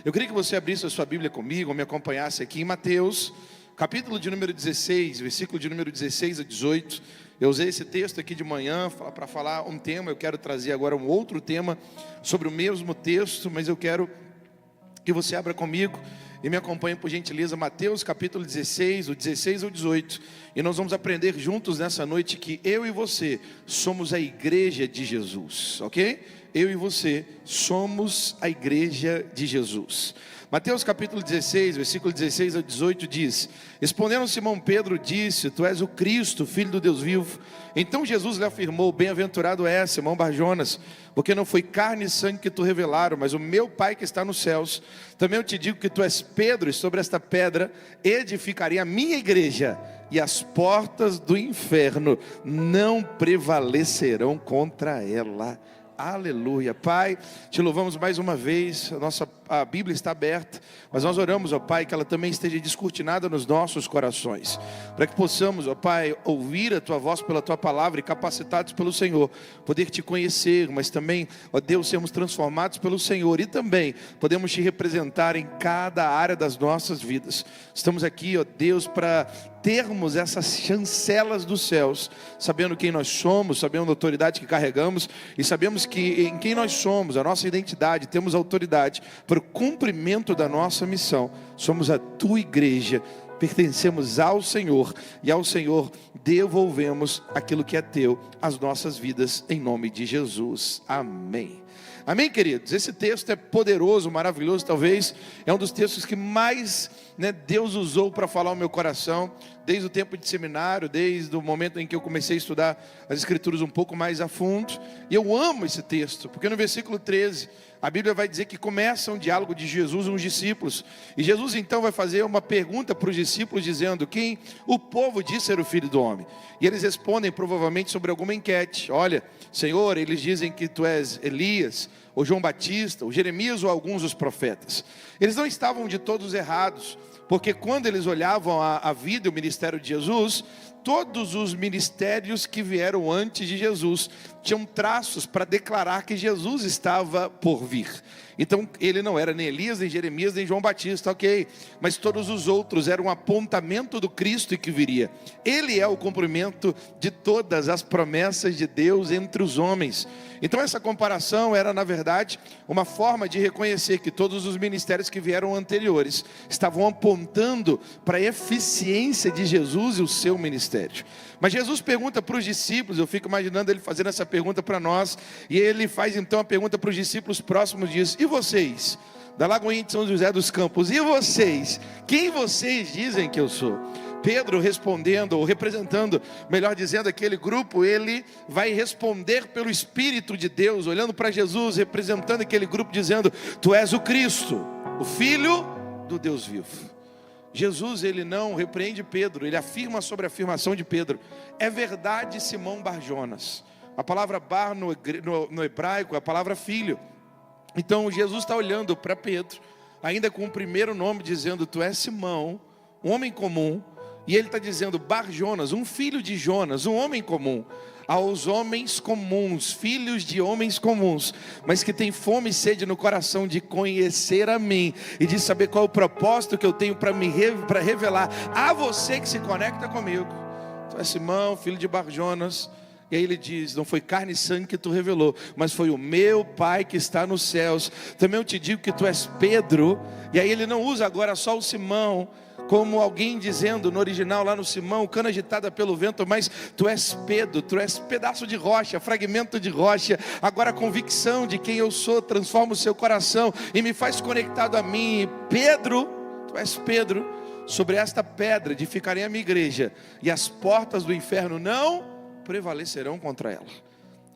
Eu queria que você abrisse a sua Bíblia comigo, ou me acompanhasse aqui em Mateus, capítulo de número 16, versículo de número 16 a 18. Eu usei esse texto aqui de manhã para falar um tema. Eu quero trazer agora um outro tema sobre o mesmo texto, mas eu quero que você abra comigo e me acompanhe, por gentileza, Mateus capítulo 16, do 16 ao 18. E nós vamos aprender juntos nessa noite que eu e você somos a igreja de Jesus, ok? Eu e você somos a igreja de Jesus. Mateus capítulo 16, versículo 16 ao 18 diz: respondendo Simão Pedro disse: tu és o Cristo, filho do Deus vivo. Então Jesus lhe afirmou: bem-aventurado és, Simão Barjonas, porque não foi carne e sangue que tu revelaram, mas o meu Pai que está nos céus. Também eu te digo que tu és Pedro, e sobre esta pedra edificarei a minha igreja, e as portas do inferno não prevalecerão contra ela. Aleluia. Pai, te louvamos mais uma vez. A Bíblia está aberta, mas nós oramos, ó Pai, que ela também esteja descortinada nos nossos corações, para que possamos, ó Pai, ouvir a Tua voz pela Tua palavra e capacitados pelo Senhor, poder Te conhecer, mas também, ó Deus, sermos transformados pelo Senhor e também podemos Te representar em cada área das nossas vidas. Estamos aqui, ó Deus, para termos essas chancelas dos céus, sabendo quem nós somos, sabendo a autoridade que carregamos e sabemos que em quem nós somos, a nossa identidade, temos autoridade para o cumprimento da nossa missão. Somos a Tua igreja, pertencemos ao Senhor e ao Senhor devolvemos aquilo que é Teu, as nossas vidas, em nome de Jesus. Amém. Amém, queridos? Esse texto é poderoso, maravilhoso, talvez é um dos textos que mais Deus usou para falar ao meu coração, desde o tempo de seminário, desde o momento em que eu comecei a estudar as Escrituras um pouco mais a fundo. E eu amo esse texto, porque no versículo 13, a Bíblia vai dizer que começa um diálogo de Jesus e uns discípulos, e Jesus então vai fazer uma pergunta para os discípulos, dizendo: quem o povo diz ser o Filho do Homem? E eles respondem provavelmente sobre alguma enquete: olha, Senhor, eles dizem que Tu és Elias, ou João Batista, ou Jeremias, ou alguns dos profetas. Eles não estavam de todos errados, porque quando eles olhavam a vida e o ministério de Jesus, todos os ministérios que vieram antes de Jesus tinham traços para declarar que Jesus estava por vir. Então ele não era nem Elias, nem Jeremias, nem João Batista, ok? Mas todos os outros eram um apontamento do Cristo que viria. Ele é o cumprimento de todas as promessas de Deus entre os homens. Então essa comparação era, na verdade, uma forma de reconhecer que todos os ministérios que vieram anteriores estavam apontando para a eficiência de Jesus e o seu ministério. Mas Jesus pergunta para os discípulos, eu fico imaginando ele fazendo essa pergunta para nós, e ele faz então a pergunta para os discípulos próximos disso: e vocês, da Lagoinha de São José dos Campos, e vocês, quem vocês dizem que eu sou? Pedro respondendo, ou representando, melhor dizendo, aquele grupo, ele vai responder pelo Espírito de Deus, olhando para Jesus, representando aquele grupo, dizendo: tu és o Cristo, o Filho do Deus vivo. Jesus, ele não repreende Pedro, ele afirma sobre a afirmação de Pedro: é verdade, Simão Barjonas. A palavra bar no hebraico é a palavra filho. Então Jesus está olhando para Pedro, ainda com o primeiro nome, dizendo: tu és Simão, um homem comum. E ele está dizendo: Barjonas, um filho de Jonas, um homem comum. Aos homens comuns, filhos de homens comuns, mas que tem fome e sede no coração de conhecer a mim e de saber qual é o propósito que eu tenho para revelar a você que se conecta comigo. Tu és Simão, filho de Barjonas. E aí ele diz: não foi carne e sangue que tu revelou, mas foi o meu Pai que está nos céus. Também eu te digo que tu és Pedro. E aí ele não usa agora só o Simão, como alguém dizendo no original lá no Simão, cana agitada pelo vento, mas tu és Pedro, tu és pedaço de rocha, fragmento de rocha. Agora a convicção de quem eu sou transforma o seu coração e me faz conectado a mim. Pedro, tu és Pedro, sobre esta pedra edificarei a minha igreja, e as portas do inferno não prevalecerão contra ela.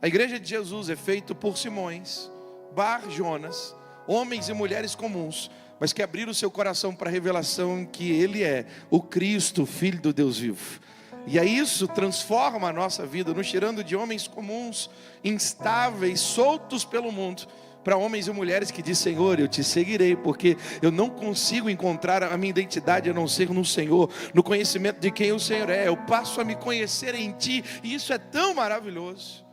A igreja de Jesus é feita por Simões, Barjonas, homens e mulheres comuns, mas que abriram o seu coração para a revelação que Ele é o Cristo, Filho do Deus vivo. E aí isso transforma a nossa vida, nos tirando de homens comuns, instáveis, soltos pelo mundo, para homens e mulheres que dizem: Senhor, eu te seguirei, porque eu não consigo encontrar a minha identidade a não ser no Senhor, no conhecimento de quem o Senhor é. Eu passo a me conhecer em Ti, e isso é tão maravilhoso.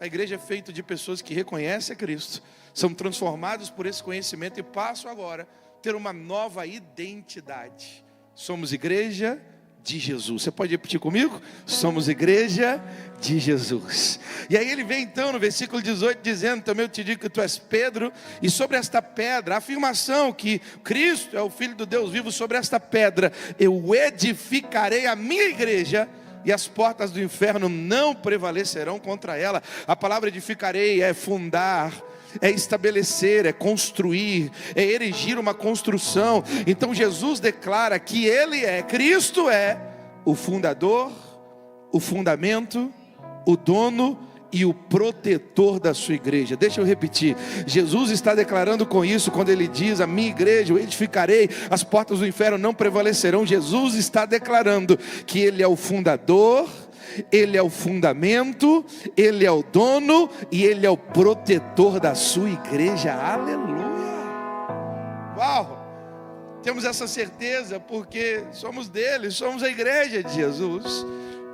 A igreja é feita de pessoas que reconhecem a Cristo, são transformados por esse conhecimento e passam agora a ter uma nova identidade. Somos igreja de Jesus. Você pode repetir comigo? Somos igreja de Jesus. E aí ele vem então no versículo 18 dizendo: também eu te digo que tu és Pedro, e sobre esta pedra, a afirmação que Cristo é o Filho do Deus vivo, sobre esta pedra eu edificarei a minha igreja, e as portas do inferno não prevalecerão contra ela. A palavra edificarei é fundar, é estabelecer, é construir, é erigir uma construção. Então Jesus declara que Ele é, Cristo é o fundador, o fundamento, o dono e o protetor da sua igreja. Deixa eu repetir, Jesus está declarando com isso, quando Ele diz: a minha igreja eu edificarei, as portas do inferno não prevalecerão. Jesus está declarando que Ele é o fundador, Ele é o fundamento, Ele é o dono e Ele é o protetor da sua igreja. Aleluia! Uau! Temos essa certeza porque somos dele, somos a igreja de Jesus.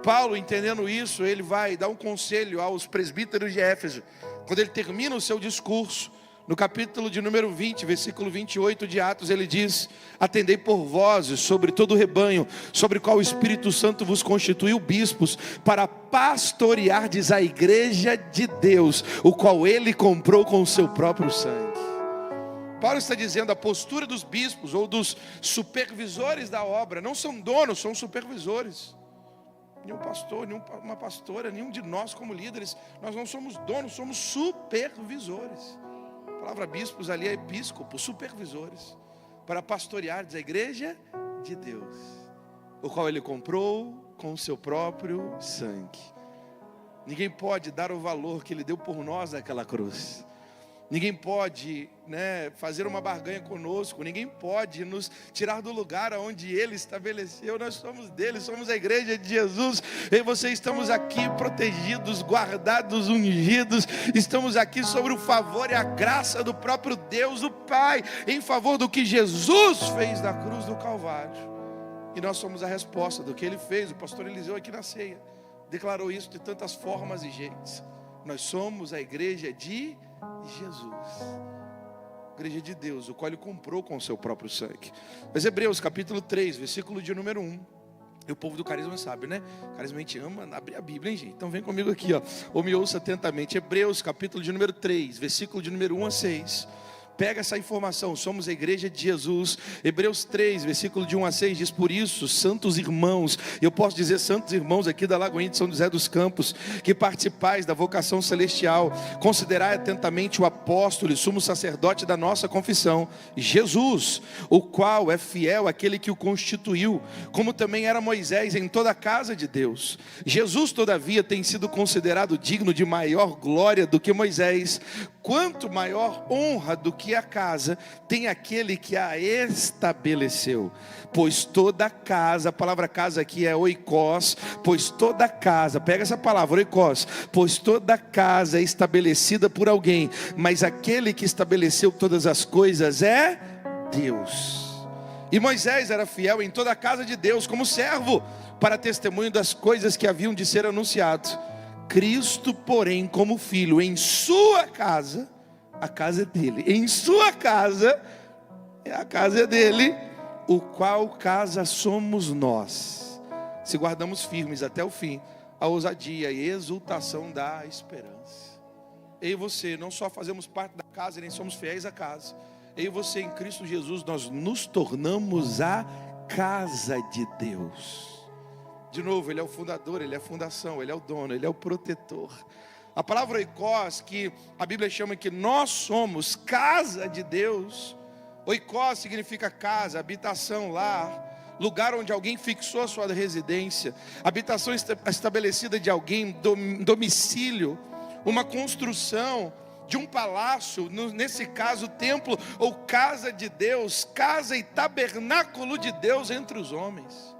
Paulo, entendendo isso, ele vai dar um conselho aos presbíteros de Éfeso. Quando ele termina o seu discurso, no capítulo de número 20, versículo 28 de Atos, ele diz: atendei por vós sobre todo o rebanho, sobre o qual o Espírito Santo vos constituiu bispos, para pastoreardes a igreja de Deus, o qual ele comprou com o seu próprio sangue. Paulo está dizendo: a postura dos bispos ou dos supervisores da obra não são donos, são supervisores. Nenhum pastor, nenhuma pastora, nenhum de nós como líderes, nós não somos donos, somos supervisores. A palavra bispos ali é episcopo, supervisores, para pastorear a igreja de Deus, o qual ele comprou com o seu próprio sangue. Ninguém pode dar o valor que ele deu por nós naquela cruz. Ninguém pode, fazer uma barganha conosco. Ninguém pode nos tirar do lugar onde Ele estabeleceu. Nós somos dele, somos a igreja de Jesus. Eu e você estamos aqui protegidos, guardados, ungidos. Estamos aqui sobre o favor e a graça do próprio Deus, o Pai, em favor do que Jesus fez na cruz do Calvário. E nós somos a resposta do que Ele fez. O pastor Eliseu aqui na ceia declarou isso de tantas formas e jeitos. Nós somos a igreja de Jesus, igreja de Deus, o qual Ele comprou com o seu próprio sangue. Mas Hebreus capítulo 3, versículo de número 1. E o povo do carisma sabe, né? O carisma a gente ama abrir a Bíblia, hein, gente? Então vem comigo aqui, ó. Ou me ouça atentamente. Hebreus capítulo de número 3, versículo de número 1 a 6. Pega essa informação, somos a igreja de Jesus. Hebreus 3, versículo de 1 a 6 diz: por isso, santos irmãos, eu posso dizer santos irmãos aqui da Lagoinha de São José dos Campos, que participais da vocação celestial, considerai atentamente o apóstolo e sumo sacerdote da nossa confissão, Jesus, o qual é fiel àquele que o constituiu, como também era Moisés em toda a casa de Deus. Jesus, todavia, tem sido considerado digno de maior glória do que Moisés. Quanto maior honra do que a casa tem aquele que a estabeleceu. Pois toda casa, a palavra casa aqui é oikos, pois toda casa, pega essa palavra, oikos, pois toda casa é estabelecida por alguém, mas aquele que estabeleceu todas as coisas é Deus. E Moisés era fiel em toda a casa de Deus, como servo, para testemunho das coisas que haviam de ser anunciadas. Cristo, porém, como filho, em sua casa, a casa é dele, em sua casa, a casa é dele, o qual casa somos nós, se guardamos firmes até o fim, a ousadia e exultação da esperança. Eu e você não só fazemos parte da casa, nem somos fiéis à casa. Eu e você em Cristo Jesus, nós nos tornamos a casa de Deus. De novo, Ele é o fundador, Ele é a fundação, Ele é o dono, Ele é o protetor. A palavra oikos, que a Bíblia chama que nós somos casa de Deus. Oikos significa casa, habitação, lar, lugar onde alguém fixou a sua residência, habitação estabelecida de alguém, domicílio, uma construção de um palácio, nesse caso templo ou casa de Deus, casa e tabernáculo de Deus entre os homens.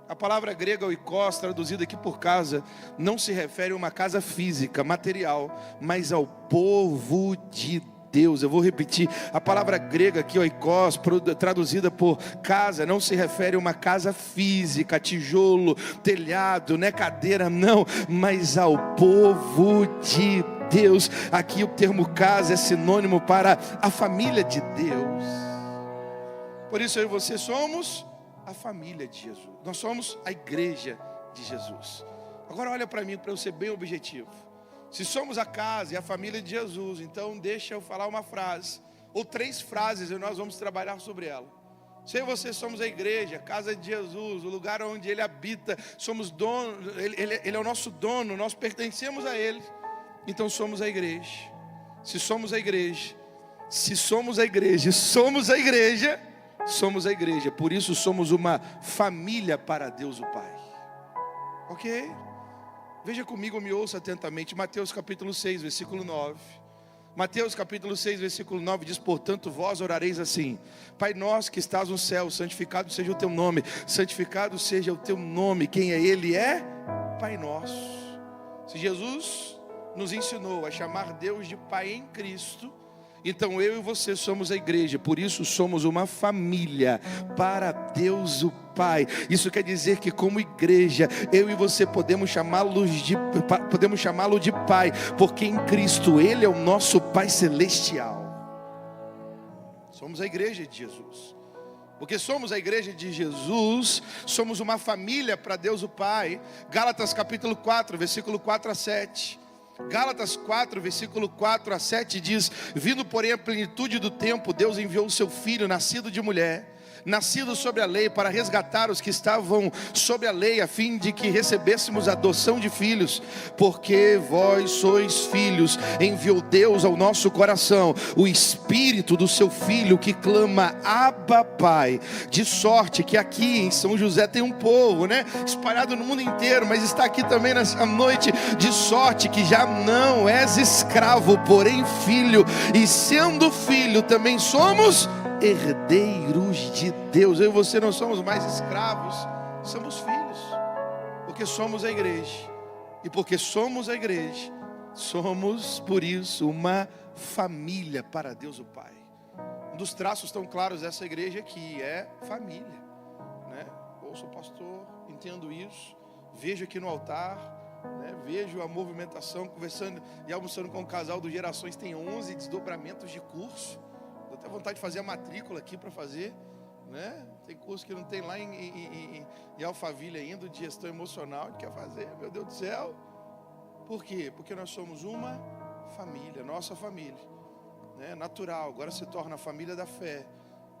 A palavra grega oikos, traduzida aqui por casa, não se refere a uma casa física, material, mas ao povo de Deus. Eu vou repetir, a palavra grega aqui, oikos, traduzida por casa, não se refere a uma casa física, tijolo, telhado, né, cadeira, não, mas ao povo de Deus. Aqui o termo casa é sinônimo para a família de Deus. Por isso eu e você somos a família de Jesus. Nós somos a igreja de Jesus. Agora olha para mim, para eu ser bem objetivo. Se somos a casa e a família de Jesus, então deixa eu falar uma frase, ou 3 frases, e nós vamos trabalhar sobre ela. Se eu e você somos a igreja, a casa de Jesus, o lugar onde Ele habita, somos dono, Ele é o nosso dono, nós pertencemos a Ele, então somos a igreja. Se somos a igreja, somos a igreja, por isso somos uma família para Deus o Pai. Ok? Veja comigo, me ouça atentamente, Mateus capítulo 6, versículo 9. Mateus capítulo 6, versículo 9 diz: portanto vós orareis assim: Pai nosso que estás no céu, santificado seja o teu nome. Santificado seja o teu nome. Quem é Ele? É Pai nosso. Se Jesus nos ensinou a chamar Deus de Pai em Cristo, então eu e você somos a igreja, por isso somos uma família para Deus o Pai. Isso quer dizer que como igreja, eu e você podemos chamá-lo de Pai, porque em Cristo Ele é o nosso Pai Celestial. Somos a igreja de Jesus. Porque somos a igreja de Jesus, somos uma família para Deus o Pai. Gálatas capítulo 4, versículo 4 a 7. Gálatas 4, versículo 4 a 7 diz: vindo porém a plenitude do tempo, Deus enviou o seu Filho, nascido de mulher, nascido sobre a lei, para resgatar os que estavam sob a lei, a fim de que recebêssemos a adoção de filhos. Porque vós sois filhos, enviou Deus ao nosso coração o Espírito do seu Filho, que clama: Abba, Pai. De sorte que aqui em São José tem um povo, né, espalhado no mundo inteiro, mas está aqui também nessa noite. De sorte que já não és escravo, porém filho, e sendo filho também somos herdeiros de Deus. Eu e você não somos mais escravos, somos filhos, porque somos a igreja. E porque somos a igreja, somos por isso uma família para Deus o Pai. Um dos traços tão claros dessa igreja aqui é família, né? Ouço o pastor, entendo isso, vejo aqui no altar, né? Vejo a movimentação, conversando e almoçando com o casal do Gerações. Tem 11 desdobramentos de curso. Dou até vontade de fazer a matrícula aqui para fazer, né? Tem curso que não tem lá em Alphaville ainda, de gestão emocional, que quer fazer, meu Deus do céu. Por quê? Porque nós somos uma família, nossa família, né? Natural, agora se torna a família da fé,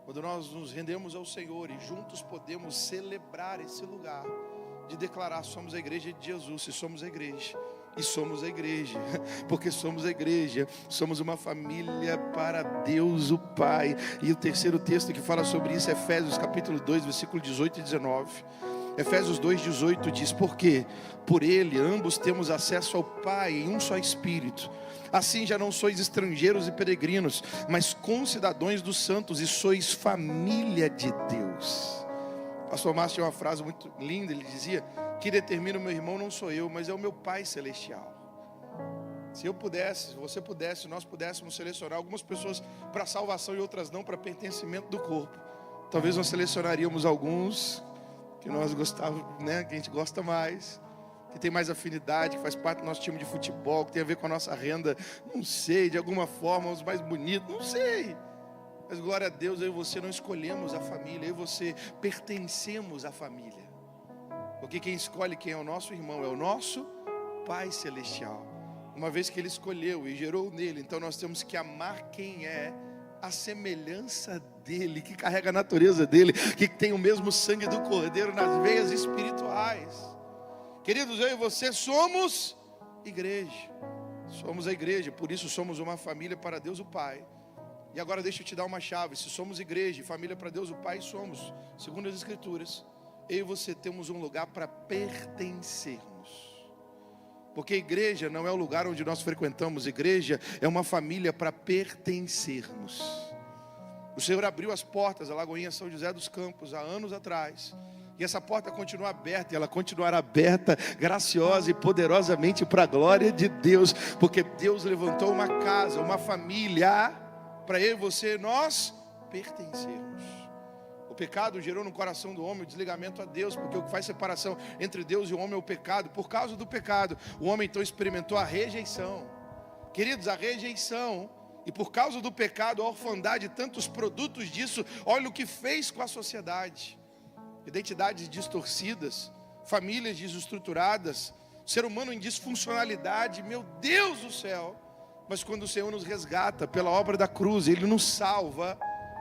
quando nós nos rendemos ao Senhor e juntos podemos celebrar esse lugar de declarar: somos a igreja de Jesus. Se somos a igreja, e somos a igreja, porque somos a igreja, somos uma família para Deus o Pai. E o terceiro texto que fala sobre isso é Efésios capítulo 2, versículo 18 e 19. Efésios 2, 18 diz: porque por Ele ambos temos acesso ao Pai em um só Espírito. Assim já não sois estrangeiros e peregrinos, mas concidadãos dos santos, e sois família de Deus. O pastor Márcio tinha uma frase muito linda, ele dizia: que determina o meu irmão não sou eu, mas é o meu Pai Celestial. Se eu pudesse, se você pudesse, se nós pudéssemos selecionar algumas pessoas para salvação e outras não, para pertencimento do corpo, talvez nós selecionaríamos alguns que nós gostávamos, né, que a gente gosta mais, que tem mais afinidade, que faz parte do nosso time de futebol, que tem a ver com a nossa renda, não sei, de alguma forma, os mais bonitos, não sei. Mas glória a Deus, eu e você não escolhemos a família, eu e você pertencemos à família. Porque quem escolhe quem é o nosso irmão é o nosso Pai Celestial. Uma vez que Ele escolheu e gerou nele, então nós temos que amar quem é a semelhança dele, que carrega a natureza dele, que tem o mesmo sangue do Cordeiro nas veias espirituais. Queridos, eu e você somos igreja. Somos a igreja, por isso somos uma família para Deus o Pai. E agora deixa eu te dar uma chave: se somos igreja e família para Deus o Pai, somos, segundo as Escrituras, eu e você temos um lugar para pertencermos. Porque igreja não é o lugar onde nós frequentamos, igreja é uma família para pertencermos. O Senhor abriu as portas da Lagoinha São José dos Campos há anos atrás, E essa porta continua aberta, e ela continuará aberta, graciosa e poderosamente para a glória de Deus, porque Deus levantou uma casa, uma família, para eu e você, nós pertencermos. O pecado gerou no coração do homem o desligamento a Deus, porque o que faz separação entre Deus e o homem é o pecado. Por causa do pecado, o homem então experimentou a rejeição. Queridos, a rejeição, e por causa do pecado, a orfandade, tantos produtos disso, olha o que fez com a sociedade. Identidades distorcidas, famílias desestruturadas, ser humano em disfuncionalidade, meu Deus do céu. Mas quando o Senhor nos resgata pela obra da cruz, Ele nos salva.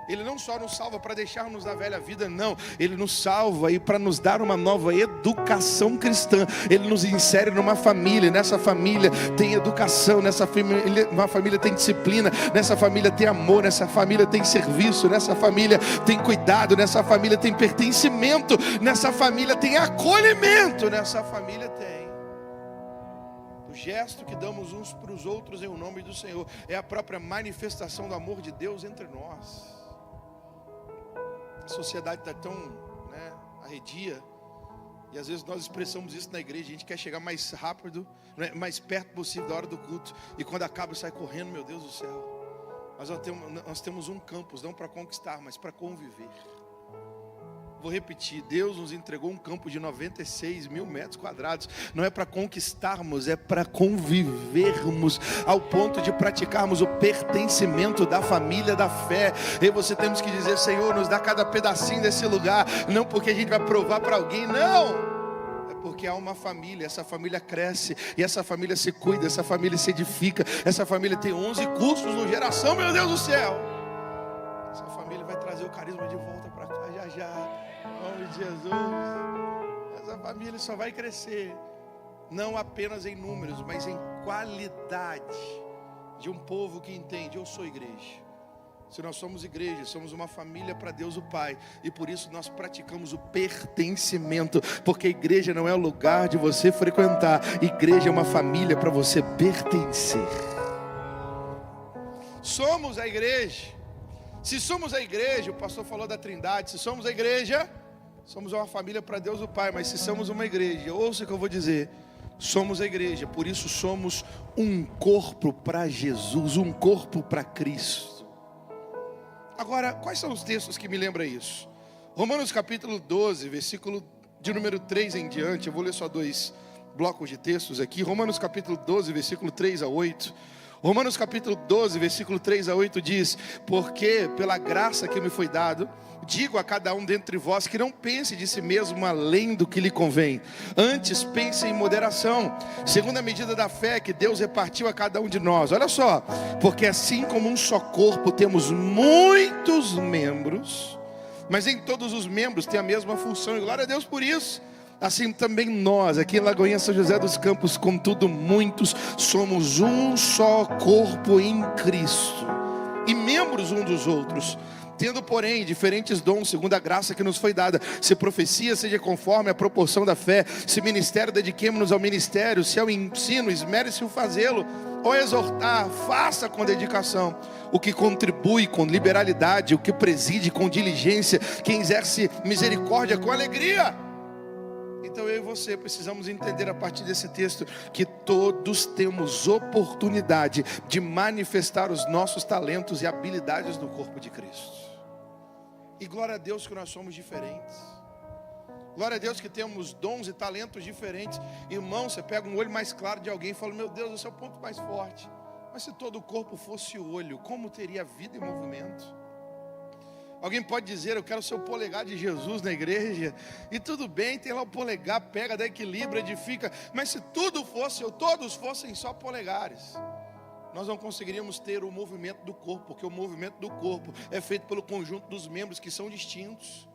Ele não só nos salva para deixarmos na velha vida, não. Ele nos salva e para nos dar uma nova educação cristã. Ele nos insere numa família. Nessa família tem educação. Nessa família, uma família tem disciplina. Nessa família tem amor. Nessa família tem serviço. Nessa família tem cuidado. Nessa família tem pertencimento. Nessa família tem acolhimento. Nessa família tem o gesto que damos uns para os outros em nome do Senhor. É a própria manifestação do amor de Deus entre nós. A sociedade está tão arredia, e às vezes nós expressamos isso na igreja. A gente quer chegar mais rápido, mais perto possível da hora do culto, e quando acaba sai correndo, meu Deus do céu. Mas nós temos um campus, não para conquistar, mas para conviver. Vou repetir, Deus nos entregou um campo de 96 mil metros quadrados. Não é para conquistarmos, é para convivermos, ao ponto de praticarmos o pertencimento da família da fé. E você temos que dizer: Senhor, nos dá cada pedacinho desse lugar. Não porque a gente vai provar para alguém, não. É porque há uma família, essa família cresce, e essa família se cuida, essa família se edifica. Essa família tem 11 cursos no geração, meu Deus do céu. Essa família vai trazer o carisma de volta para cá já. Em nome de Jesus. Essa família só vai crescer, não apenas em números, mas em qualidade, de um povo que entende: eu sou igreja. Se nós somos igreja, somos uma família para Deus o Pai, e por isso nós praticamos o pertencimento, porque a igreja não é o lugar de você frequentar, igreja é uma família para você pertencer. Somos a igreja. Se somos a igreja, o pastor falou da Trindade, se somos a igreja, somos uma família para Deus o Pai. Mas se somos uma igreja, ouça o que eu vou dizer, somos a igreja, por isso somos um corpo para Jesus, um corpo para Cristo. Agora, quais são os textos que me lembram isso? Romanos capítulo 12, versículo de número 3 em diante. Eu vou ler só 2 blocos de textos aqui. Romanos capítulo 12, versículo 3 a 8. Romanos capítulo 12, versículo 3 a 8 diz: porque pela graça que me foi dado, digo a cada um dentre vós que não pense de si mesmo além do que lhe convém, antes pense em moderação, segundo a medida da fé que Deus repartiu a cada um de nós. Olha só, porque assim como um só corpo temos muitos membros, mas em todos os membros tem a mesma função, e glória a Deus por isso. Assim também nós, aqui em Lagoinha São José dos Campos, contudo muitos, somos um só corpo em Cristo, e membros uns dos outros, tendo porém diferentes dons, segundo a graça que nos foi dada. Se profecia, seja conforme a proporção da fé. Se ministério, dediquemo-nos ao ministério. Se ao ensino, esmere-se o fazê-lo. Ou exortar, faça com dedicação. O que contribui com liberalidade, o que preside com diligência, quem exerce misericórdia com alegria. Então eu e você precisamos entender a partir desse texto que todos temos oportunidade de manifestar os nossos talentos e habilidades no corpo de Cristo. E glória a Deus que nós somos diferentes. Glória a Deus que temos dons e talentos diferentes. Irmão, você pega um olho mais claro de alguém e fala: meu Deus, esse é o ponto mais forte. Mas se todo o corpo fosse olho, como teria vida e movimento? Alguém pode dizer: eu quero ser o polegar de Jesus na igreja. E tudo bem, tem lá o polegar, pega, dá equilíbrio, edifica. Mas se tudo fosse, ou todos fossem só polegares, nós não conseguiríamos ter o movimento do corpo, porque o movimento do corpo é feito pelo conjunto dos membros que são distintos.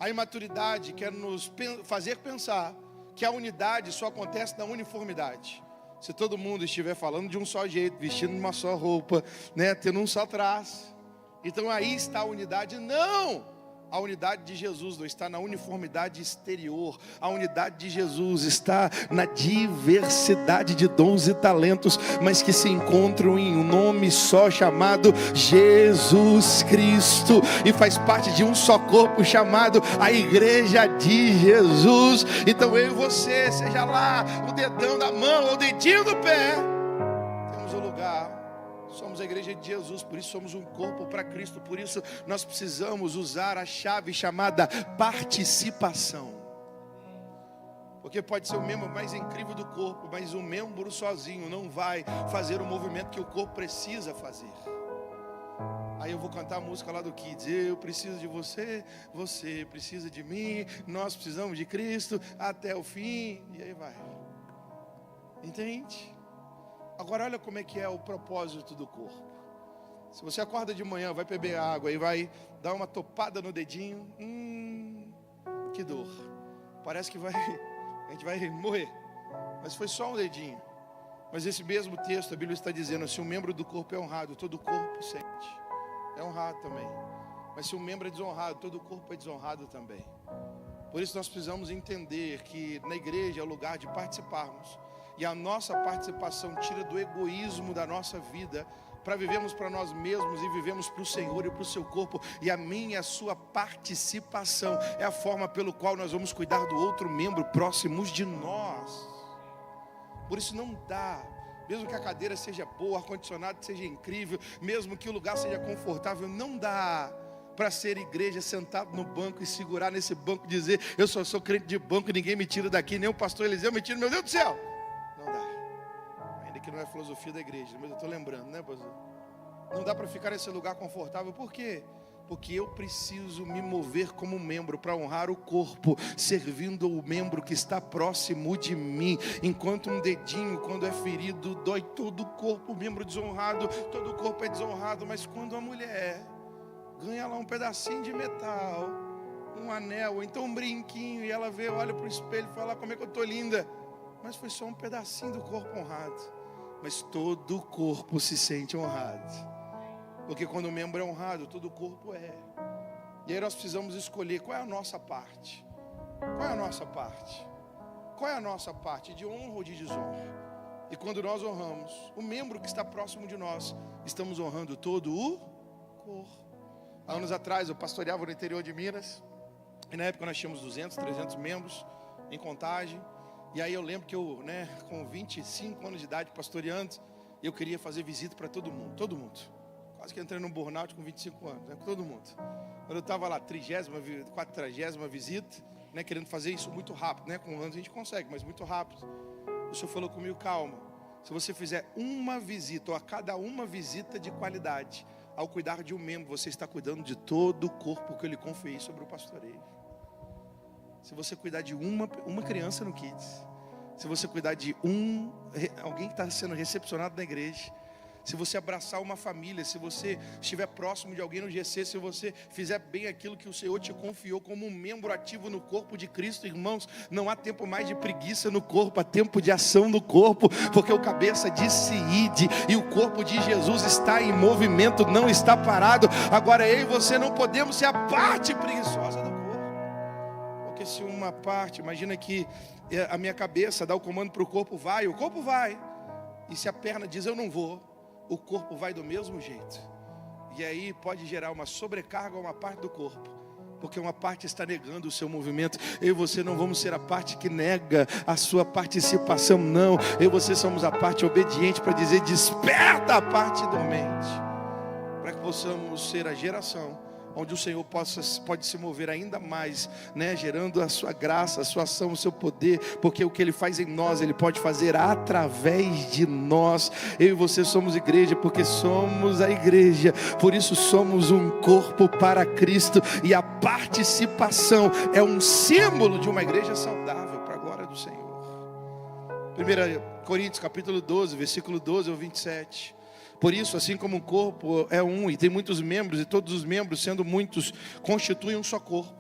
A imaturidade quer nos fazer pensar que a unidade só acontece na uniformidade. Se todo mundo estiver falando de um só jeito, vestindo uma só roupa, tendo um só traço, então aí está a unidade. Não! A unidade de Jesus não está na uniformidade exterior. A unidade de Jesus está na diversidade de dons e talentos, mas que se encontram em um nome só chamado Jesus Cristo, e faz parte de um só corpo chamado a Igreja de Jesus. Então eu e você, seja lá o dedão da mão ou o dedinho do pé, temos um lugar. Somos a Igreja de Jesus, por isso somos um corpo para Cristo. Por isso nós precisamos usar a chave chamada participação. Porque pode ser o membro mais incrível do corpo, mas um membro sozinho não vai fazer o movimento que o corpo precisa fazer. Aí eu vou cantar a música lá do Kids: eu preciso de você, você precisa de mim, nós precisamos de Cristo até o fim. E aí vai. Entende? Agora olha como é que é o propósito do corpo. Se você acorda de manhã, vai beber água e vai dar uma topada no dedinho, que dor. Parece que a gente vai morrer. Mas foi só um dedinho. Mas esse mesmo texto, a Bíblia está dizendo: se um membro do corpo é honrado, todo o corpo sente. É honrado também. Mas se um membro é desonrado, todo o corpo é desonrado também. Por isso nós precisamos entender que na igreja é o lugar de participarmos. E a nossa participação tira do egoísmo da nossa vida, para vivermos para nós mesmos e vivemos para o Senhor e para o seu corpo. E a minha e a sua participação é a forma pelo qual nós vamos cuidar do outro membro próximos de nós. Por isso não dá, mesmo que a cadeira seja boa, o ar-condicionado seja incrível, mesmo que o lugar seja confortável, não dá para ser igreja sentado no banco e segurar nesse banco e dizer: eu só sou crente de banco, ninguém me tira daqui, nem o pastor Eliseu me tira, meu Deus do céu. Não dá. Ainda que não é filosofia da igreja, mas eu estou lembrando, né, pastor? Não dá para ficar nesse lugar confortável. Por quê? Porque eu preciso me mover como membro para honrar o corpo, servindo o membro que está próximo de mim. Enquanto um dedinho, quando é ferido, dói todo o corpo. O membro desonrado, todo o corpo é desonrado. Mas quando a mulher ganha lá um pedacinho de metal, um anel, ou então um brinquinho, e ela vê, olha para o espelho e fala: como é que eu estou linda. Mas foi só um pedacinho do corpo honrado. Mas todo o corpo se sente honrado. Porque quando o membro é honrado, todo o corpo é. E aí nós precisamos escolher qual é a nossa parte. Qual é a nossa parte? Qual é a nossa parte? De honra ou de desonra? E quando nós honramos o membro que está próximo de nós, estamos honrando todo o corpo. Há anos atrás eu pastoreava no interior de Minas. E na época nós tínhamos 200, 300 membros em Contagem. E aí eu lembro que eu, com 25 anos de idade pastoreando, eu queria fazer visita para todo mundo. Todo mundo. Quase que entrei num burnout com 25 anos, com todo mundo. Quando eu estava lá, 40ª visita, querendo fazer isso muito rápido, com anos a gente consegue, mas muito rápido. O Senhor falou comigo: calma, se você fizer uma visita, ou a cada uma visita de qualidade, ao cuidar de um membro, você está cuidando de todo o corpo que eu lhe confiei sobre o pastoreio. Se você cuidar de uma criança no Kids, se você cuidar de alguém que está sendo recepcionado na igreja, se você abraçar uma família, se você estiver próximo de alguém no GC, se você fizer bem aquilo que o Senhor te confiou como um membro ativo no corpo de Cristo, irmãos, não há tempo mais de preguiça no corpo, há tempo de ação no corpo, porque o cabeça disse ide, e o corpo de Jesus está em movimento, não está parado. Agora eu e você não podemos ser a parte preguiçosa do corpo, porque se uma parte, imagina que a minha cabeça dá o comando para o corpo vai, e se a perna diz eu não vou, o corpo vai do mesmo jeito. E aí pode gerar uma sobrecarga a uma parte do corpo, porque uma parte está negando o seu movimento. Eu e você não vamos ser a parte que nega a sua participação, não. Eu e você somos a parte obediente para dizer: desperta a parte dormente, para que possamos ser a geração onde o Senhor pode se mover ainda mais, gerando a sua graça, a sua ação, o seu poder, porque o que Ele faz em nós, Ele pode fazer através de nós. Eu e você somos igreja, porque somos a igreja, por isso somos um corpo para Cristo, e a participação é um símbolo de uma igreja saudável, para a glória do Senhor. 1 Coríntios capítulo 12, versículo 12 ao 27. Por isso, assim como um corpo é um e tem muitos membros, e todos os membros, sendo muitos, constituem um só corpo,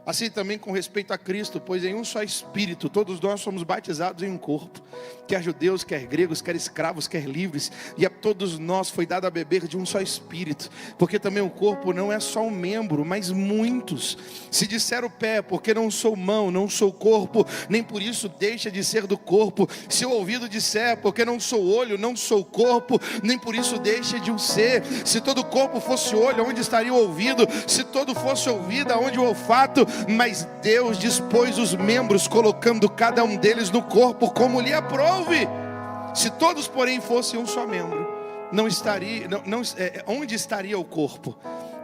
Assim também com respeito a Cristo, pois em um só Espírito, todos nós somos batizados em um corpo, quer judeus, quer gregos, quer escravos, quer livres, e a todos nós foi dado a beber de um só Espírito, porque também o corpo não é só um membro, mas muitos. Se disser o pé, porque não sou mão, não sou corpo, nem por isso deixa de ser do corpo. Se o ouvido disser, porque não sou olho, não sou corpo, nem por isso deixa de o ser. Se todo o corpo fosse olho, onde estaria o ouvido? Se todo fosse ouvido, aonde o olfato? Mas Deus dispôs os membros, colocando cada um deles no corpo como lhe aprouve. Se todos, porém, fossem um só membro, onde estaria o corpo?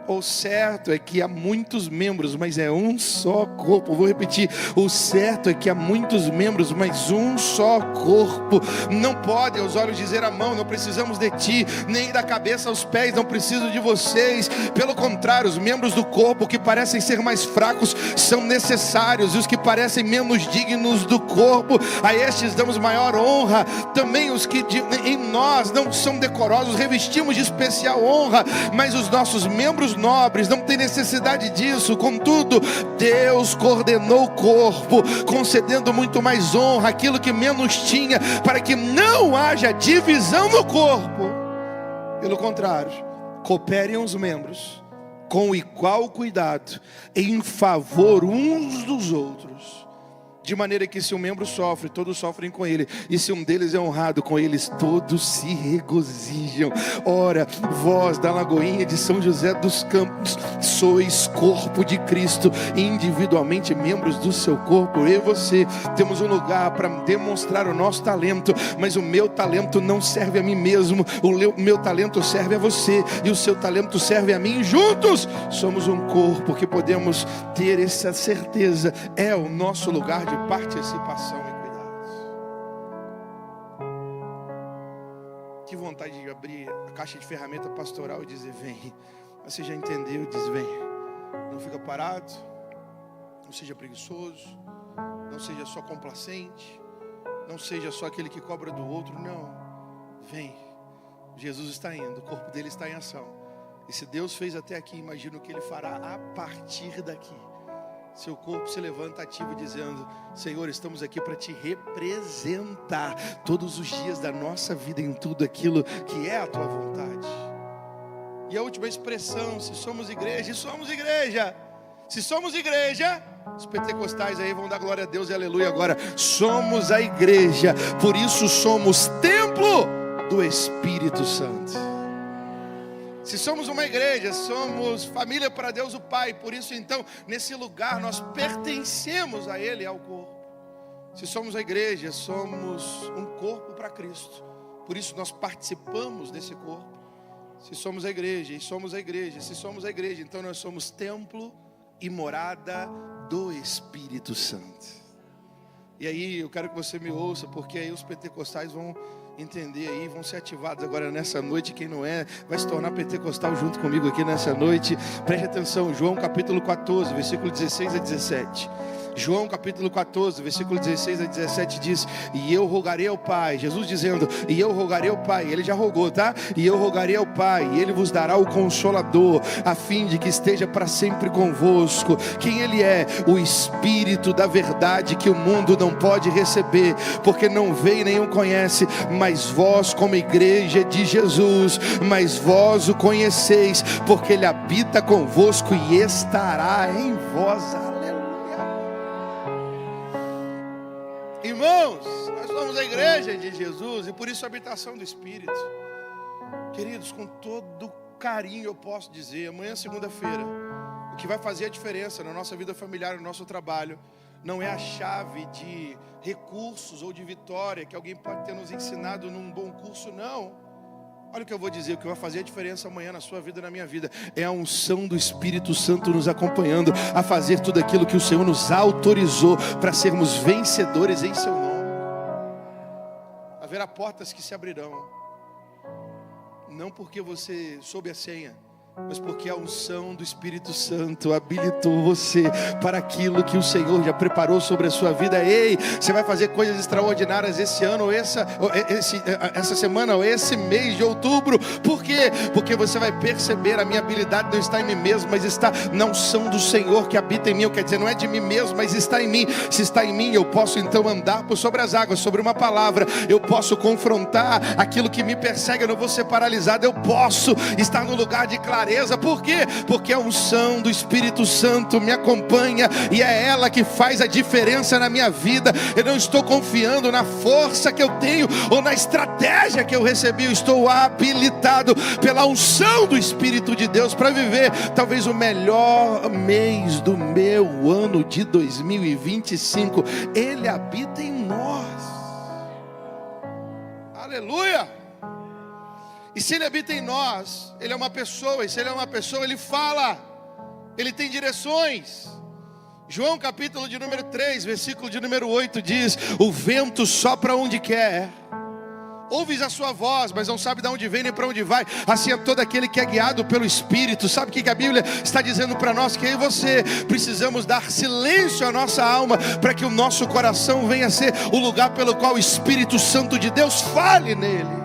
O certo é que há muitos membros, mas é um só corpo. Vou repetir, o certo é que há muitos membros, mas um só corpo. Não podem os olhos dizer à mão, não precisamos de ti, nem da cabeça aos pés, não preciso de vocês. Pelo contrário, os membros do corpo que parecem ser mais fracos são necessários, e os que parecem menos dignos do corpo, a estes damos maior honra. Também os que em nós não são decorosos revestimos de especial honra, mas os nossos membros nobres não tem necessidade disso. Contudo, Deus coordenou o corpo, concedendo muito mais honra àquilo que menos tinha, para que não haja divisão no corpo. Pelo contrário, cooperem os membros com igual cuidado em favor uns dos outros, de maneira que se um membro sofre, todos sofrem com ele, e se um deles é honrado, com eles todos se regozijam. Ora, vós da Lagoinha de São José dos Campos sois corpo de Cristo, individualmente membros do seu corpo. Eu e você temos um lugar para demonstrar o nosso talento, mas o meu talento não serve a mim mesmo, o meu talento serve a você, e o seu talento serve a mim. Juntos somos um corpo que podemos ter essa certeza, é o nosso lugar de participação e cuidados. Que vontade de abrir a caixa de ferramenta pastoral e dizer: vem. Você já entendeu? Diz: vem. Não fica parado, não seja preguiçoso, não seja só complacente, não seja só aquele que cobra do outro. Não, vem. Jesus está indo, o corpo dele está em ação, e se Deus fez até aqui, imagina o que ele fará a partir daqui. Seu corpo se levanta ativo, dizendo: Senhor, estamos aqui para te representar todos os dias da nossa vida, em tudo aquilo que é a tua vontade. E a última expressão: se somos igreja, e somos igreja. Se somos igreja, os pentecostais aí vão dar glória a Deus e aleluia agora. Somos a igreja, por isso somos templo do Espírito Santo. Se somos uma igreja, somos família para Deus o Pai, por isso então, nesse lugar nós pertencemos a Ele, ao corpo. Se somos a igreja, somos um corpo para Cristo, por isso nós participamos desse corpo. Se somos a igreja, e somos a igreja, se somos a igreja, então nós somos templo e morada do Espírito Santo. E aí eu quero que você me ouça, porque aí os pentecostais vão entender aí, vão ser ativados agora nessa noite. Quem não é, vai se tornar pentecostal junto comigo aqui nessa noite. Preste atenção, João capítulo 14, versículo 16 a 17. João capítulo 14, versículo 16 a 17 diz: e eu rogarei ao Pai, Jesus dizendo, e eu rogarei ao Pai, ele já rogou, tá? E eu rogarei ao Pai, e ele vos dará o Consolador, a fim de que esteja para sempre convosco. Quem ele é? O Espírito da verdade, que o mundo não pode receber, porque não vê e nem o conhece, mas vós como igreja de Jesus, mas vós o conheceis, porque ele habita convosco e estará em vós. Irmãos, nós somos a igreja de Jesus, e por isso a habitação do Espírito. Queridos, com todo carinho eu posso dizer, amanhã segunda-feira, o que vai fazer a diferença na nossa vida familiar, no nosso trabalho, não é a chave de recursos ou de vitória que alguém pode ter nos ensinado num bom curso, não. Olha o que eu vou dizer, o que vai fazer a diferença amanhã na sua vida e na minha vida é a unção do Espírito Santo nos acompanhando a fazer tudo aquilo que o Senhor nos autorizou para sermos vencedores em seu nome. Haverá portas que se abrirão, não porque você soube a senha, mas porque a unção do Espírito Santo habilitou você para aquilo que o Senhor já preparou sobre a sua vida. Ei, você vai fazer coisas extraordinárias esse ano, essa semana, ou esse mês de outubro. Por quê? Porque você vai perceber: a minha habilidade não está em mim mesmo, mas está na unção do Senhor que habita em mim. Quer dizer, não é de mim mesmo, mas está em mim. Se está em mim, eu posso então andar por sobre as águas, sobre uma palavra. Eu posso confrontar aquilo que me persegue, eu não vou ser paralisado. Eu posso estar no lugar de clareza. Por quê? Porque a unção do Espírito Santo me acompanha, e é ela que faz a diferença na minha vida. Eu não estou confiando na força que eu tenho ou na estratégia que eu recebi. Eu estou habilitado pela unção do Espírito de Deus para viver talvez o melhor mês do meu ano de 2025. Ele habita em nós. Aleluia! E se Ele habita em nós, Ele é uma pessoa. E se Ele é uma pessoa, Ele fala, Ele tem direções. João capítulo de número 3, versículo de número 8 diz: o vento sopra onde quer, ouves a sua voz, mas não sabe de onde vem nem para onde vai. Assim é todo aquele que é guiado pelo Espírito. Sabe o que a Bíblia está dizendo para nós? Que eu e você precisamos dar silêncio à nossa alma, para que o nosso coração venha a ser o lugar pelo qual o Espírito Santo de Deus fale nele.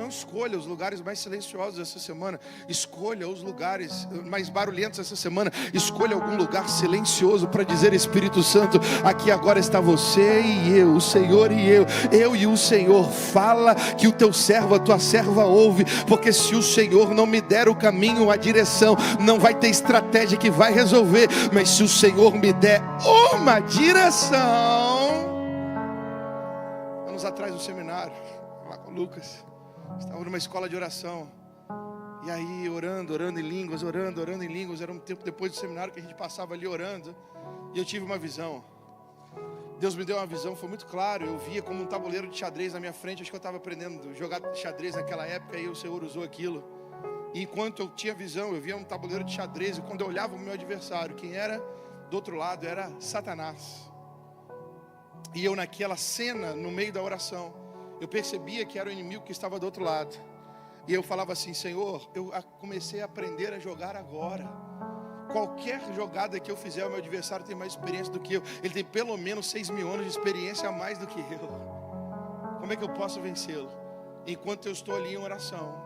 Escolha os lugares mais silenciosos essa semana. Escolha os lugares mais barulhentos essa semana. Escolha algum lugar silencioso para dizer: Espírito Santo, aqui agora está você e eu, o Senhor e eu e o Senhor. Fala que o teu servo, a tua serva ouve. Porque se o Senhor não me der o caminho, a direção, não vai ter estratégia que vai resolver. Mas se o Senhor me der uma direção. Anos atrás no seminário, lá com o Lucas, estava numa escola de oração. E aí orando em línguas, orando em línguas. Era um tempo depois do seminário que a gente passava ali orando. E eu tive uma visão. Deus me deu uma visão, foi muito claro. Eu via como um tabuleiro de xadrez na minha frente. Acho que eu estava aprendendo a jogar xadrez naquela época. E o Senhor usou aquilo. E enquanto eu tinha visão, eu via um tabuleiro de xadrez. E quando eu olhava o meu adversário, quem era do outro lado era Satanás. E eu naquela cena, no meio da oração, eu percebia que era o inimigo que estava do outro lado. E eu falava assim: Senhor, eu comecei a aprender a jogar agora. Qualquer jogada que eu fizer, o meu adversário tem mais experiência do que eu. Ele tem pelo menos 6.000 anos de experiência a mais do que eu. Como é que eu posso vencê-lo? Enquanto eu estou ali em oração,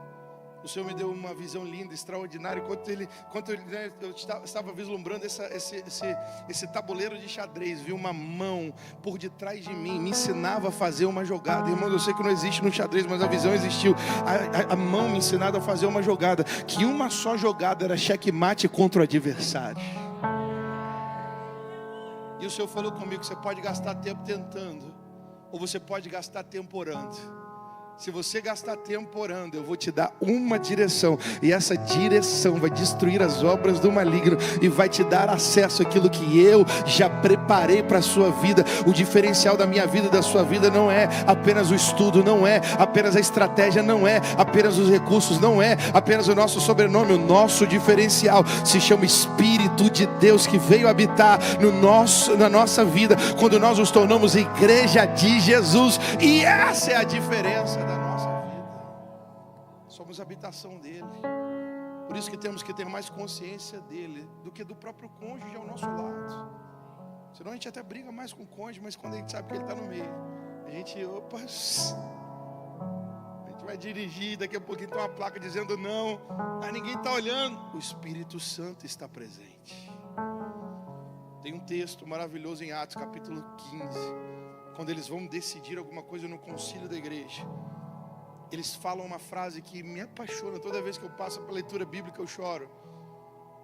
o Senhor me deu uma visão linda, extraordinária. Enquanto eu estava vislumbrando esse tabuleiro de xadrez, vi uma mão por detrás de mim, me ensinava a fazer uma jogada. Irmãos, eu sei que não existe no xadrez, mas a visão existiu. A mão me ensinava a fazer uma jogada, que uma só jogada era checkmate contra o adversário. E o Senhor falou comigo: você pode gastar tempo tentando, ou você pode gastar tempo orando. Se você gastar tempo orando, eu vou te dar uma direção. E essa direção vai destruir as obras do maligno e vai te dar acesso àquilo que eu já preparei para a sua vida. O diferencial da minha vida e da sua vida não é apenas o estudo, não é apenas a estratégia, não é apenas os recursos, não é apenas o nosso sobrenome. O nosso diferencial se chama Espírito de Deus, que veio habitar na nossa vida quando nós nos tornamos igreja de Jesus. E essa é a diferença da nossa vida. Somos habitação dele. Por isso que temos que ter mais consciência dele do que do próprio cônjuge ao nosso lado. Senão a gente até briga mais com o cônjuge, mas quando a gente sabe que ele está no meio, a gente vai dirigir, daqui a pouquinho tem uma placa dizendo não, mas ninguém está olhando. O Espírito Santo está presente. Tem um texto maravilhoso em Atos capítulo 15, quando eles vão decidir alguma coisa no concílio da igreja. Eles falam uma frase que me apaixona. Toda vez que eu passo pela leitura bíblica eu choro.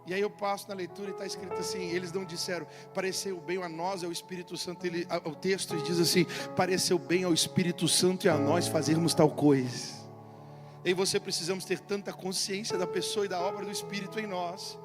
E aí eu passo na leitura e está escrito assim: eles não disseram, pareceu bem a nós, ao Espírito Santo. O texto diz assim: pareceu bem ao Espírito Santo e a nós fazermos tal coisa. Eu e você precisamos ter tanta consciência da pessoa e da obra do Espírito em nós,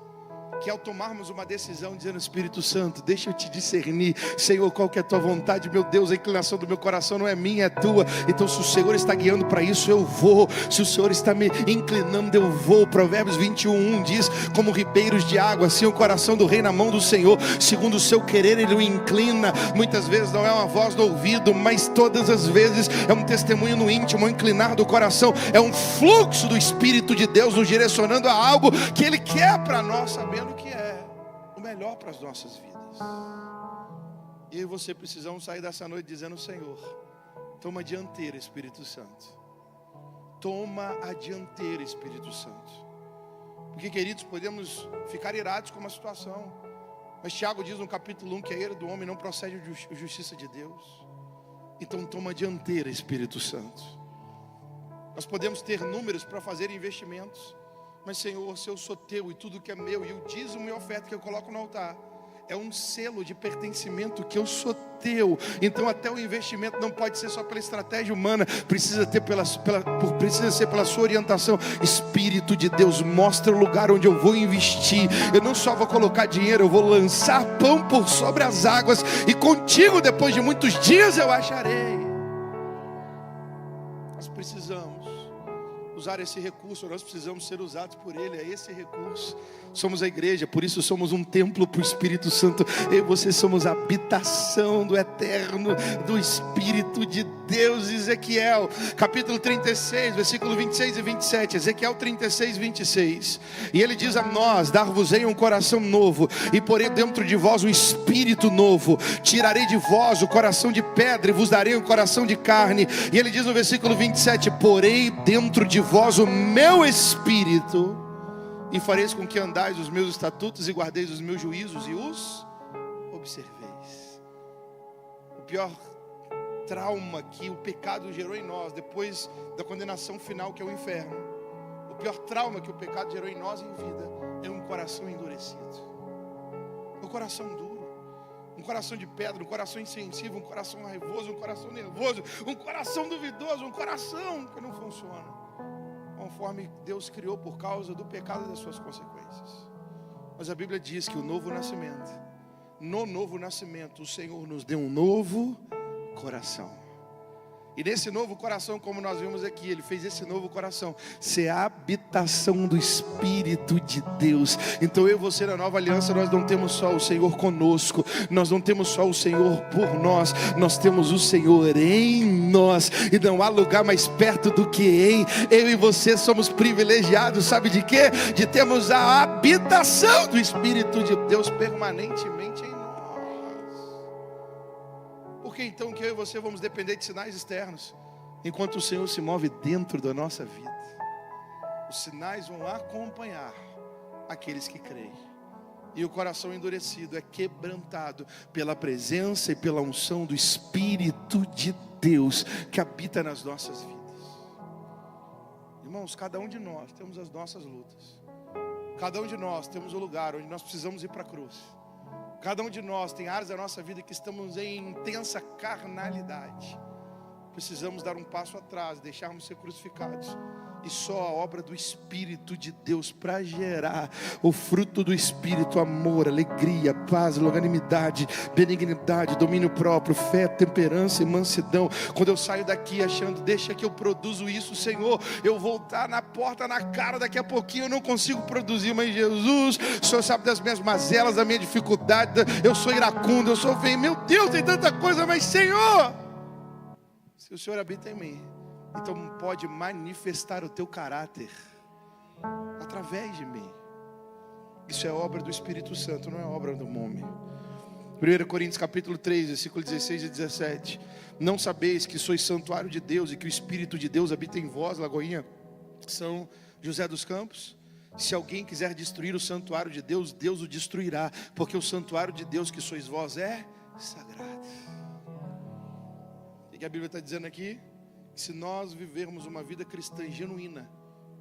que ao tomarmos uma decisão dizendo: Espírito Santo, deixa eu te discernir, Senhor, qual que é a tua vontade, meu Deus, a inclinação do meu coração não é minha, é tua. Então se o Senhor está guiando para isso, eu vou. Se o Senhor está me inclinando, eu vou. Provérbios 21:1 diz: como ribeiros de água, assim o coração do rei na mão do Senhor, segundo o seu querer ele o inclina. Muitas vezes não é uma voz no ouvido, mas todas as vezes é um testemunho no íntimo, um inclinar do coração, é um fluxo do Espírito de Deus nos direcionando a algo que Ele quer para nós, sabendo que é o melhor para as nossas vidas. E eu e você precisamos sair dessa noite dizendo: Senhor, toma a dianteira, Espírito Santo. Toma a dianteira, Espírito Santo. Porque, queridos, podemos ficar irados com uma situação, mas Tiago diz no capítulo 1 que a ira do homem não procede de justiça de Deus. Então toma a dianteira, Espírito Santo. Nós podemos ter números para fazer investimentos, mas Senhor, se eu sou teu e tudo que é meu, e o dízimo e a oferta que eu coloco no altar é um selo de pertencimento que eu sou teu. Então até o investimento não pode ser só pela estratégia humana, precisa ser pela sua orientação. Espírito de Deus, mostra o lugar onde eu vou investir. Eu não só vou colocar dinheiro, eu vou lançar pão por sobre as águas, e contigo depois de muitos dias eu acharei. Nós precisamos usar esse recurso, nós precisamos ser usados por Ele, é esse recurso. Somos a igreja, por isso somos um templo para o Espírito Santo. Eu e você somos a habitação do eterno, do Espírito de Deus. Ezequiel, capítulo 36, versículo 26 e 27, Ezequiel 36, 26, e ele diz a nós: dar-vos-ei um coração novo, e porei dentro de vós um espírito novo, tirarei de vós o coração de pedra, e vos darei um coração de carne. E ele diz no versículo 27, porei dentro de vós o meu espírito, e fareis com que andais os meus estatutos, e guardeis os meus juízos, e os observeis. O pior trauma que o pecado gerou em nós, depois da condenação final, que é o inferno, o pior trauma que o pecado gerou em nós em vida, é um coração endurecido, um coração duro, um coração de pedra, um coração insensível, um coração raivoso, um coração nervoso, um coração duvidoso, um coração que não funciona conforme Deus criou por causa do pecado e das suas consequências. Mas a Bíblia diz que no novo nascimento, o Senhor nos deu um novo coração. E nesse novo coração, como nós vimos aqui, Ele fez esse novo coração ser a habitação do Espírito de Deus. Então eu e você na nova aliança, nós não temos só o Senhor conosco, nós não temos só o Senhor por nós, nós temos o Senhor em nós. E não há lugar mais perto do que em eu e você somos privilegiados, sabe de quê? De termos a habitação do Espírito de Deus permanentemente em nós. Por que então que eu e você vamos depender de sinais externos, enquanto o Senhor se move dentro da nossa vida? Os sinais vão acompanhar aqueles que creem. E o coração endurecido é quebrantado pela presença e pela unção do Espírito de Deus que habita nas nossas vidas. Irmãos, cada um de nós temos as nossas lutas. Cada um de nós temos o lugar onde nós precisamos ir para a cruz. Cada um de nós tem áreas da nossa vida que estamos em intensa carnalidade. Precisamos dar um passo atrás, deixarmos ser crucificados. E só a obra do Espírito de Deus para gerar o fruto do Espírito: amor, alegria, paz, longanimidade, benignidade, domínio próprio, fé, temperança e mansidão. Quando eu saio daqui achando, deixa que eu produzo isso, Senhor, eu vou estar na porta, na cara, daqui a pouquinho eu não consigo produzir, mas Jesus, o Senhor sabe das minhas mazelas, da minha dificuldade, eu sou iracundo, eu sou feio, meu Deus, tem tanta coisa, mas Senhor, se o Senhor habita em mim, então pode manifestar o teu caráter através de mim. Isso é obra do Espírito Santo, não é obra do homem. 1 Coríntios capítulo 3, versículo 16 e 17. Não sabeis que sois santuário de Deus e que o Espírito de Deus habita em vós, Lagoinha, São José dos Campos? Se alguém quiser destruir o santuário de Deus, Deus o destruirá, porque o santuário de Deus que sois vós é sagrado. O que a Bíblia está dizendo aqui? Se nós vivermos uma vida cristã genuína,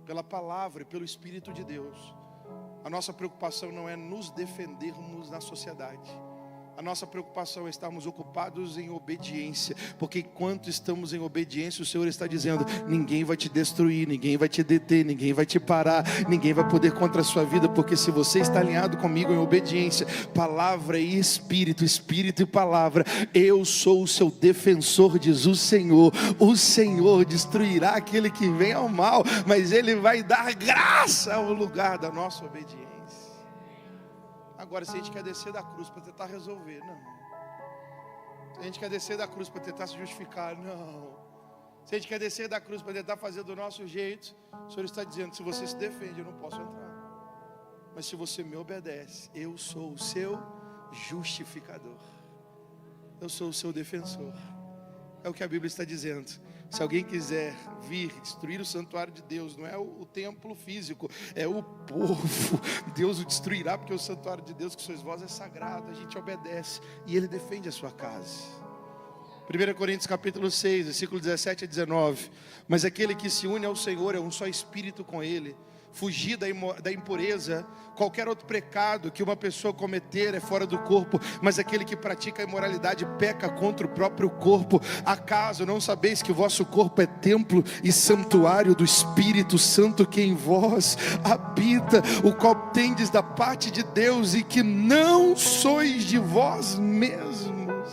pela palavra e pelo Espírito de Deus, a nossa preocupação não é nos defendermos na sociedade. A nossa preocupação é estarmos ocupados em obediência, porque enquanto estamos em obediência, o Senhor está dizendo: ninguém vai te destruir, ninguém vai te deter, ninguém vai te parar, ninguém vai poder contra a sua vida, porque se você está alinhado comigo em obediência, palavra e espírito, espírito e palavra, eu sou o seu defensor, diz o Senhor. O Senhor destruirá aquele que vem ao mal, mas Ele vai dar graça ao lugar da nossa obediência. Agora, se a gente quer descer da cruz para tentar resolver, não. Se a gente quer descer da cruz para tentar se justificar, não. Se a gente quer descer da cruz para tentar fazer do nosso jeito, o Senhor está dizendo: se você se defende, eu não posso entrar. Mas se você me obedece, eu sou o seu justificador. Eu sou o seu defensor. É o que a Bíblia está dizendo. Se alguém quiser vir destruir o santuário de Deus, não é o templo físico, é o povo. Deus o destruirá, porque o santuário de Deus, que sois vós, é sagrado. A gente obedece e Ele defende a sua casa. 1 Coríntios capítulo 6, versículo 17 a 19. Mas aquele que se une ao Senhor é um só espírito com Ele. Fugir da impureza. Qualquer outro pecado que uma pessoa cometer é fora do corpo, mas aquele que pratica a imoralidade peca contra o próprio corpo. Acaso não sabeis que o vosso corpo é templo e santuário do Espírito Santo que em vós habita, o qual tendes da parte de Deus, e que não sois de vós mesmos?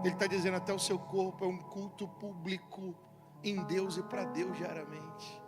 Ele está dizendo: até o seu corpo é um culto público em Deus e para Deus diariamente.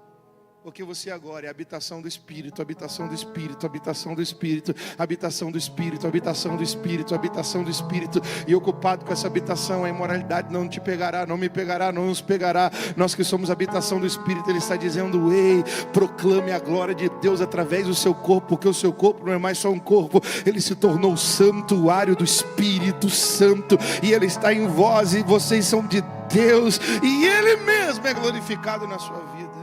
Porque você agora é a habitação do Espírito, habitação do Espírito, habitação do Espírito, habitação do Espírito, habitação do Espírito, habitação do Espírito. E ocupado com essa habitação, a imoralidade não te pegará, não me pegará, não nos pegará. Nós que somos habitação do Espírito, Ele está dizendo: ei, proclame a glória de Deus através do seu corpo, porque o seu corpo não é mais só um corpo, ele se tornou o santuário do Espírito Santo, e Ele está em vós, e vocês são de Deus, e Ele mesmo é glorificado na sua vida.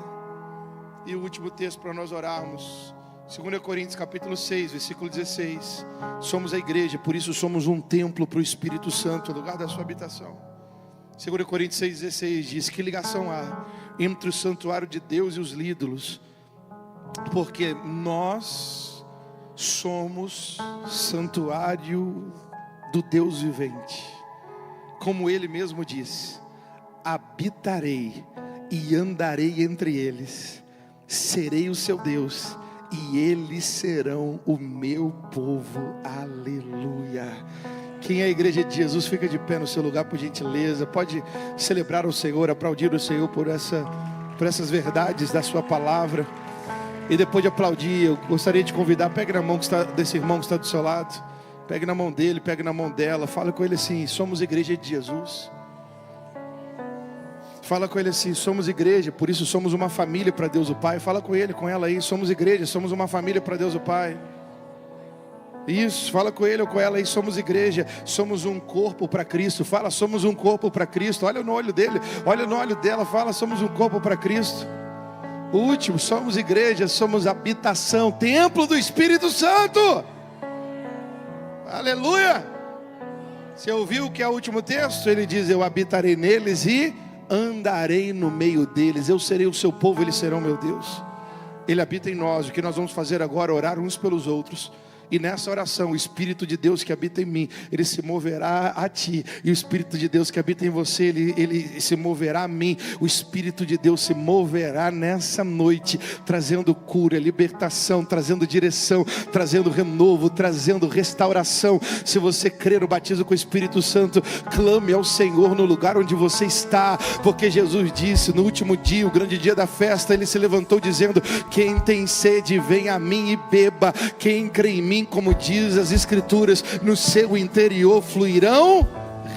E o último texto para nós orarmos, 2 Coríntios capítulo 6, versículo 16. Somos a igreja, por isso somos um templo para o Espírito Santo, o lugar da sua habitação. 2 Coríntios 6, 16 diz: que ligação há entre o santuário de Deus e os ídolos? Porque nós somos santuário do Deus vivente. Como Ele mesmo diz: habitarei e andarei entre eles, serei o seu Deus e eles serão o meu povo. Aleluia. Quem é a igreja de Jesus, fica de pé no seu lugar, por gentileza. Pode celebrar o Senhor, aplaudir o Senhor por essas verdades da sua palavra. E depois de aplaudir, eu gostaria de convidar: pegue na mão desse irmão que está do seu lado, pegue na mão dele, pegue na mão dela, fala com ele assim: somos igreja de Jesus. Fala com ele assim: somos igreja, por isso somos uma família para Deus o Pai. Fala com ele, com ela aí: somos igreja, somos uma família para Deus o Pai. Isso, fala com ele ou com ela aí: somos igreja, somos um corpo para Cristo. Fala: somos um corpo para Cristo. Olha no olho dele, olha no olho dela, fala: somos um corpo para Cristo. O último: somos igreja, somos habitação, templo do Espírito Santo. Aleluia. Você ouviu o que é o último texto? Ele diz: eu habitarei neles e andarei no meio deles. Eu serei o seu povo, eles serão meu Deus. Ele habita em nós. O que nós vamos fazer agora é orar uns pelos outros. E nessa oração, o Espírito de Deus que habita em mim, Ele se moverá a ti. E o Espírito de Deus que habita em você, Ele se moverá a mim. O Espírito de Deus se moverá nessa noite, trazendo cura, libertação, trazendo direção, trazendo renovo, trazendo restauração. Se você crer no batismo com o Espírito Santo, clame ao Senhor no lugar onde você está. Porque Jesus disse: no último dia, o grande dia da festa, Ele se levantou dizendo: quem tem sede, vem a mim e beba. Quem crê em mim, como diz as Escrituras, no seu interior fluirão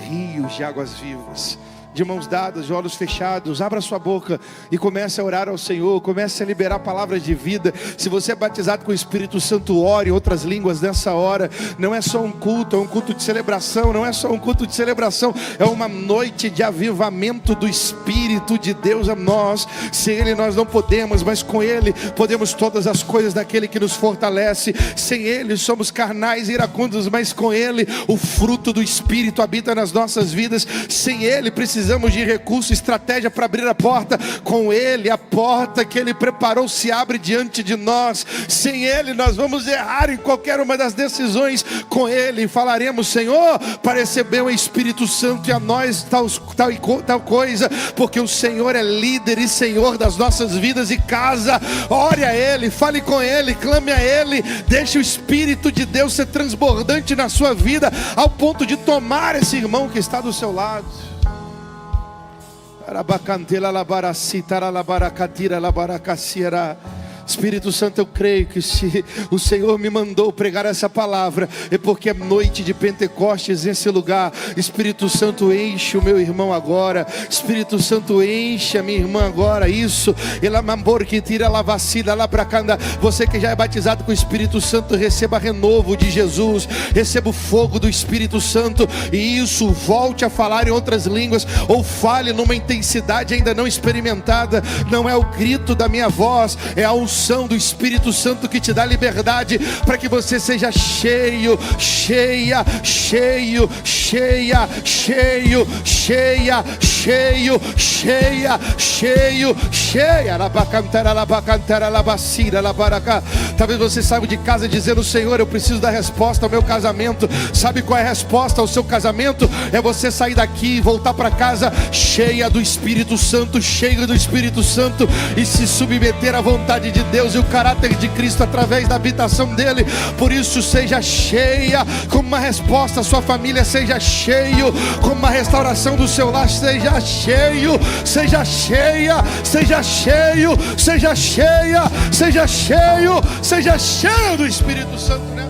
rios de águas vivas. De mãos dadas, de olhos fechados, abra sua boca e comece a orar ao Senhor, comece a liberar palavras de vida. Se você é batizado com o Espírito Santo, ore em outras línguas nessa hora. Não é só um culto, é um culto de celebração. Não é só um culto de celebração, é uma noite de avivamento do Espírito de Deus a nós. Sem Ele nós não podemos, mas com Ele podemos todas as coisas daquele que nos fortalece. Sem Ele somos carnais e iracundos, mas com Ele o fruto do Espírito habita nas nossas vidas. Sem Ele precisamos precisamos de recurso, estratégia para abrir a porta. Com Ele, a porta que Ele preparou se abre diante de nós. Sem Ele nós vamos errar em qualquer uma das decisões. Com Ele falaremos: Senhor, para receber o Espírito Santo e a nós tal coisa, porque o Senhor é líder e Senhor das nossas vidas e casa. Ore a Ele, fale com Ele, clame a Ele, deixe o Espírito de Deus ser transbordante na sua vida, ao ponto de tomar esse irmão que está do seu lado. Espírito Santo, eu creio que se o Senhor me mandou pregar essa palavra, é porque é noite de Pentecostes nesse lugar. Espírito Santo, enche o meu irmão agora. Espírito Santo, enche a minha irmã agora. Isso. Você que já é batizado com o Espírito Santo, receba renovo de Jesus, receba o fogo do Espírito Santo. E isso, volte a falar em outras línguas, ou fale numa intensidade ainda não experimentada. Não é o grito da minha voz, é a unção do Espírito Santo que te dá liberdade para que você seja cheio, cheia, cheio, cheia, cheio, cheia, cheio, cheia, cheio, cheia. Talvez você saiba de casa dizendo: Senhor, eu preciso da resposta ao meu casamento. Sabe qual é a resposta ao seu casamento? É você sair daqui e voltar para casa cheia do Espírito Santo, cheio do Espírito Santo, e se submeter à vontade de Deus e o caráter de Cristo através da habitação dele. Por isso, seja cheia como uma resposta. A sua família seja cheio como uma restauração do seu lar. Seja cheio, seja cheia, seja cheio, seja cheia, seja cheio, seja cheio do Espírito Santo, né?